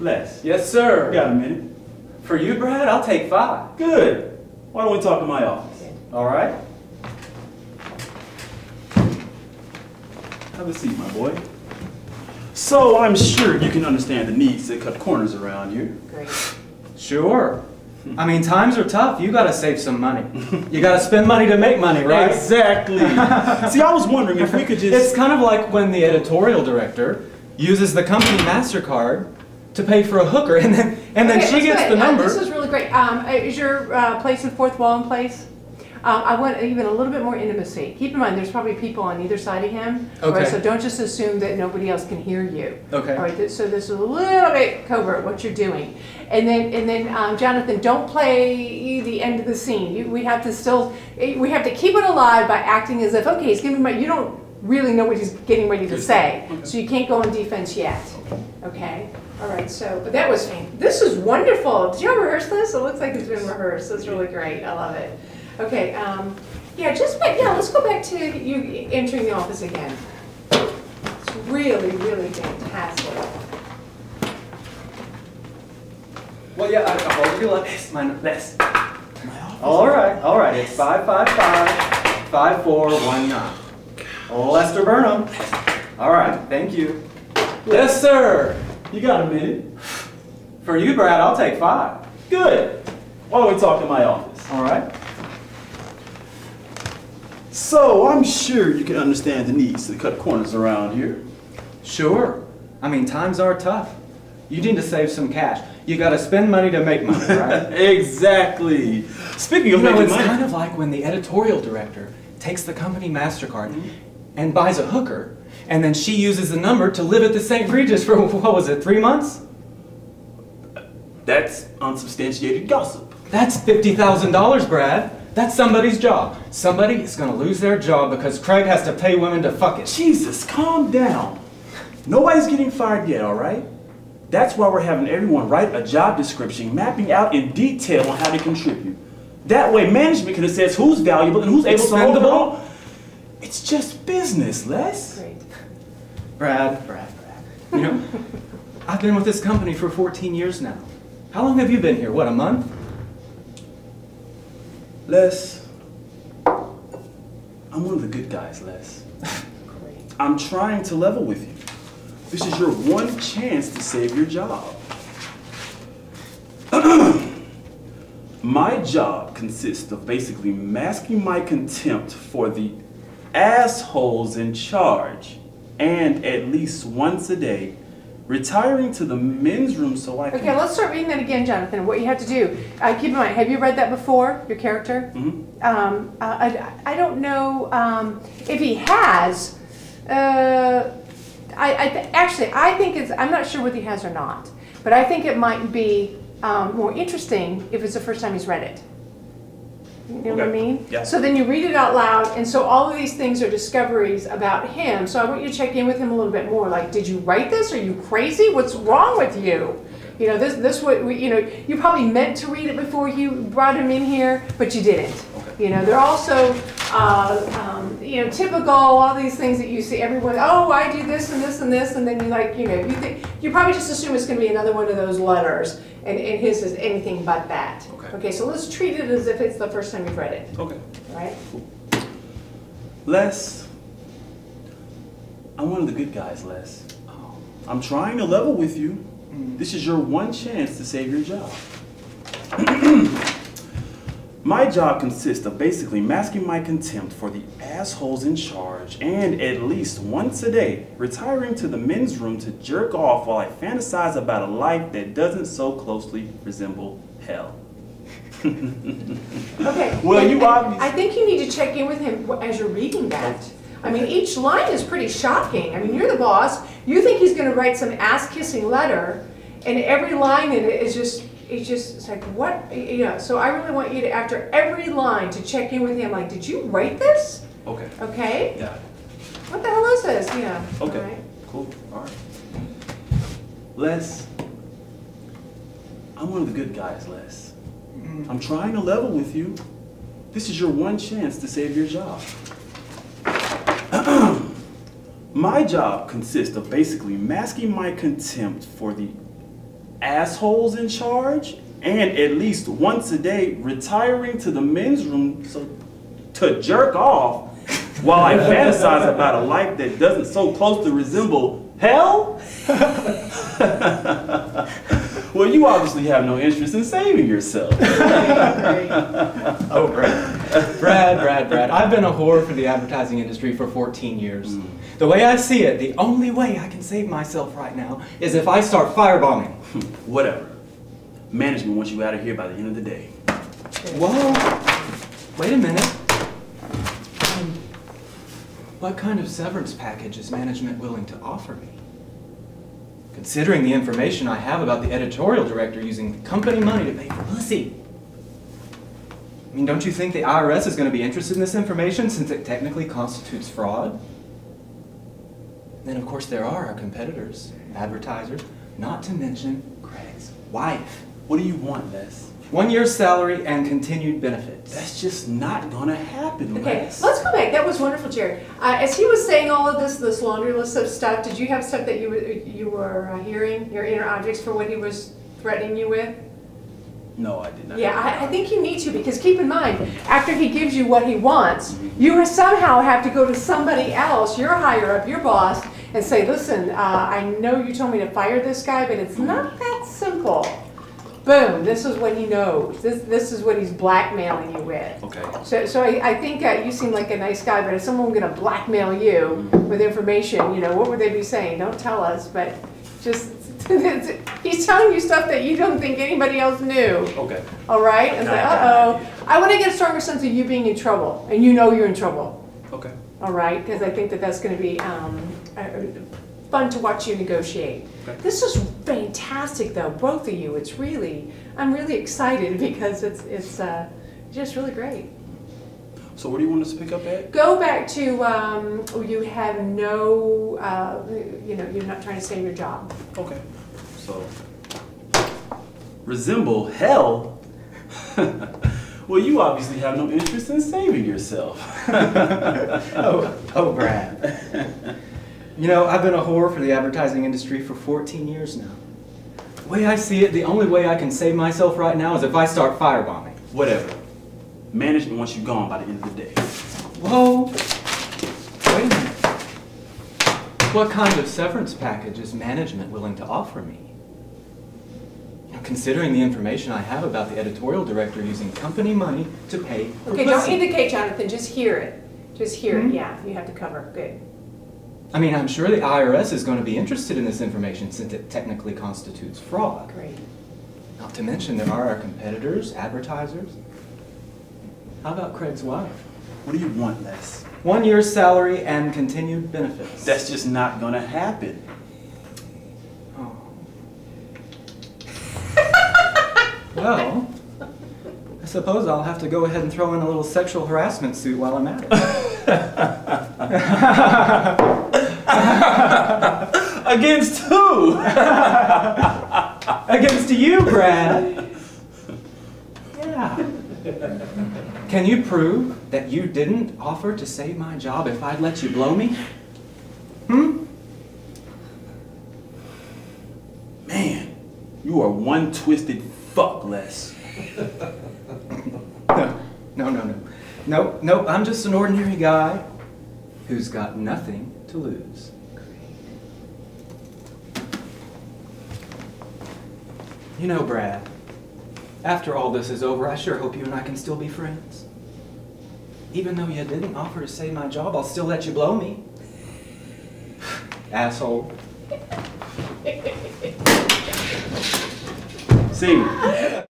Les. Yes, sir. You got a minute? For you, Brad, I'll take 5. Good. Why don't we talk in my office? All right. Have a seat, my boy. So I'm sure you can understand the needs to cut corners around here. Great. Sure. I mean, times are tough. You gotta save some money. You gotta spend money to make money, right? Exactly. See, I was wondering if we could just... It's kind of like when the editorial director uses the company MasterCard to pay for a hooker, and then Okay, she gets good. the number. This is really great. Is your place in fourth wall in place? I want even a little bit more intimacy. Keep in mind, there's probably people on either side of him. Okay. Right, so don't just assume that nobody else can hear you. Okay. All right. So this is a little bit covert what you're doing, and then Jonathan, don't play the end of the scene. We have to keep it alive by acting as if he's giving me. You don't really know what he's getting ready to say, so you can't go on defense yet. Okay. All right. So, but that was this is wonderful. Did you rehearse this? It looks like it's been rehearsed. That's really great. I love it. Okay, let's go back to you entering the office again. It's really, really fantastic. Well, yeah, I hold you like this. This. My office? All right. It's 555 5419. Lester Burnham. All right, thank you. Yes, sir. You got a minute? For you, Brad, I'll take 5. Good. Why don't we talk in my office? All right. So I'm sure you can understand the needs to cut corners around here. Sure. I mean, times are tough. You need to save some cash. You got to spend money to make money, right? Exactly. Speaking of making it's money, kind of like when the editorial director takes the company MasterCard and buys a hooker, and then she uses the number to live at the St. Regis for, what was it, 3 months? that's unsubstantiated gossip. That's $50,000, Brad. That's somebody's job. Somebody is going to lose their job because Craig has to pay women to fuck it. Jesus, calm down. Nobody's getting fired yet, all right? That's why we're having everyone write a job description, mapping out in detail on how to contribute. That way management can assess who's valuable and who's able to hold it on. It's just business, Les. Great. Brad. You know, I've been with this company for 14 years now. How long have you been here? What, a month? Les, I'm one of the good guys, Les. Great. I'm trying to level with you. This is your one chance to save your job. My job consists of basically masking my contempt for the assholes in charge, and at least once a day, retiring to the men's room so I can... Okay, let's start reading that again, Jonathan. What you have to do. Keep in mind, have you read that before, your character? Mm-hmm. I don't know if he has. I think it's, I'm not sure whether he has or not, but I think it might be more interesting if it's the first time he's read it. You know what I mean? Yeah. So then you read it out loud, and so all of these things are discoveries about him. So I want you to check in with him a little bit more. Like, did you write this? Are you crazy? What's wrong with you? You know, this what you know. You probably meant to read it before you brought him in here, but you didn't. Okay. You know, they're also you know, typical. All these things that you see everyone. Oh, I do this and this and this, and then you like, you know, you probably just assume it's going to be another one of those letters, and his is anything but that. Okay. Okay, so let's treat it as if it's the first time you've read it. Okay. All right? Les, I'm one of the good guys, Les. I'm trying to level with you. This is your one chance to save your job. My job consists of basically masking my contempt for the assholes in charge, and at least once a day, retiring to the men's room to jerk off while I fantasize about a life that doesn't so closely resemble hell. Okay. Well, you obviously... I think you need to check in with him as you're reading that. I mean, each line is pretty shocking. I mean, you're the boss. You think he's going to write some ass-kissing letter, and every line in it is just, it's like, what? You know, so I really want you to, after every line, to check in with him, like, did you write this? Okay. Okay? Yeah. What the hell is this? Yeah. Okay. All right. Cool. All right. Les, I'm one of the good guys, Les. I'm trying to level with you. This is your one chance to save your job. My job consists of basically masking my contempt for the assholes in charge, and at least once a day retiring to the men's room to jerk off while I fantasize about a life that doesn't so close to resemble hell? Well, you obviously have no interest in saving yourself. Oh, Brad, I've been a whore for the advertising industry for 14 years. The way I see it, the only way I can save myself right now is if I start firebombing. Whatever. Management wants you out of here by the end of the day. Whoa! Wait a minute. What kind of severance package is management willing to offer me? Considering the information I have about the editorial director using company money to pay for pussy. I mean, don't you think the IRS is going to be interested in this information since it technically constitutes fraud? Then, of course, there are our competitors, advertisers, not to mention Craig's wife. What do you want, Les? 1 year's salary and continued benefits. That's just not gonna happen, Okay, Les. let's go back. That was wonderful, Jerry. As he was saying all of this laundry list of stuff, did you have stuff that you were hearing, your inner objects for what he was threatening you with? No, I did not. Yeah, I think you need to, because keep in mind, after he gives you what he wants, you somehow have to go to somebody else, your higher up, your boss, and say, listen, I know you told me to fire this guy, but it's not that simple. Boom, this is what he knows. This is what he's blackmailing you with. Okay. So I think you seem like a nice guy, but if someone were going to blackmail you with information, you know, what would they be saying? Don't tell us, but just, he's telling you stuff that you don't think anybody else knew. Okay. All right? And say, uh-oh. I want to get a stronger sense of you being in trouble, and you know you're in trouble. Okay. All right? Because I think that that's going to be fun to watch you negotiate. Okay. This is fantastic, though, both of you. It's really, I'm really excited because it's just really great. So where do you want us to pick up at? Go back to you have no, you know, you're not trying to save your job. Okay. So resemble hell? Well, you obviously have no interest in saving yourself. Oh, Brad. You know, I've been a whore for the advertising industry for 14 years now. The way I see it, the only way I can save myself right now is if I start firebombing. Whatever. Management wants you gone by the end of the day. Whoa! Wait a minute. What kind of severance package is management willing to offer me? You know, considering the information I have about the editorial director using company money to pay for Okay, don't pussy. indicate, Jonathan. Just hear it. Just hear it. Yeah, you have to cover. Good. I mean, I'm sure the IRS is going to be interested in this information since it technically constitutes fraud. Great. Not to mention there are our competitors, advertisers. How about Craig's wife? What do you want, Les? 1 year's salary and continued benefits. That's just not gonna happen. Oh. Well, I suppose I'll have to go ahead and throw in a little sexual harassment suit while I'm at it. Against who? Against you, Brad. Yeah. Can you prove that you didn't offer to save my job if I'd let you blow me? Man, you are one twisted fuck, Les. No, I'm just an ordinary guy who's got nothing to lose. You know, Brad, after all this is over, I sure hope you and I can still be friends. Even though you didn't offer to save my job, I'll still let you blow me. Asshole. Sing.